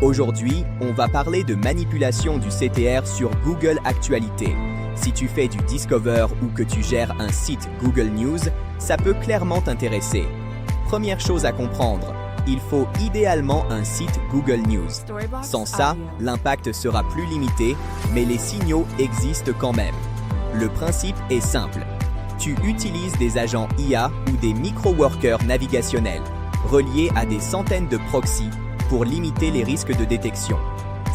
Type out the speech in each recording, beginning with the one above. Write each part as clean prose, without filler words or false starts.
Aujourd'hui, on va parler de manipulation du CTR sur Google Actualités. Si tu fais du Discover ou que tu gères un site Google News, ça peut clairement t'intéresser. Première chose à comprendre, il faut idéalement un site Google News. Sans ça, l'impact sera plus limité, mais les signaux existent quand même. Le principe est simple. Tu utilises des agents IA ou des micro-workers navigationnels, reliés à des centaines de proxys pour limiter les risques de détection.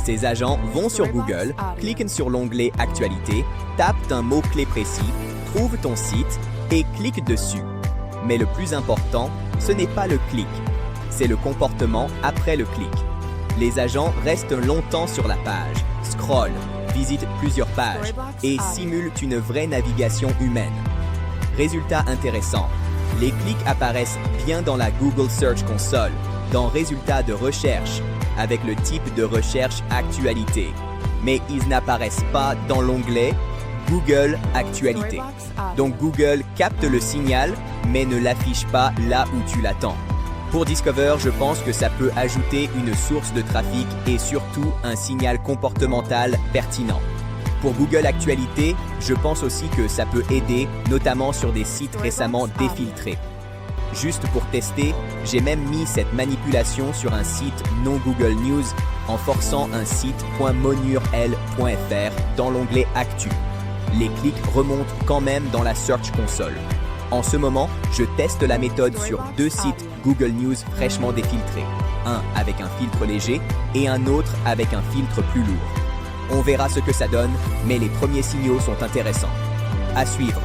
Ces agents vont sur Google, cliquent sur l'onglet Actualité, tapent un mot-clé précis, trouvent ton site et cliquent dessus. Mais le plus important, ce n'est pas le clic, c'est le comportement après le clic. Les agents restent longtemps sur la page, scrollent, visitent plusieurs pages et simulent une vraie navigation humaine. Résultat intéressant, les clics apparaissent bien dans la Google Search Console, dans Résultats de recherche, avec le type de recherche Actualité. Mais ils n'apparaissent pas dans l'onglet Google Actualité. Donc Google capte le signal, mais ne l'affiche pas là où tu l'attends. Pour Discover, je pense que ça peut ajouter une source de trafic et surtout un signal comportemental pertinent. Pour Google Actualité, je pense aussi que ça peut aider, notamment sur des sites récemment défiltrés. Juste pour tester, j'ai même mis cette manipulation sur un site non Google News en forçant un site .monurl.fr dans l'onglet Actu. Les clics remontent quand même dans la Search Console. En ce moment, je teste la méthode sur 2 sites Google News fraîchement défiltrés, un avec un filtre léger et un autre avec un filtre plus lourd. On verra ce que ça donne, mais les premiers signaux sont intéressants. À suivre.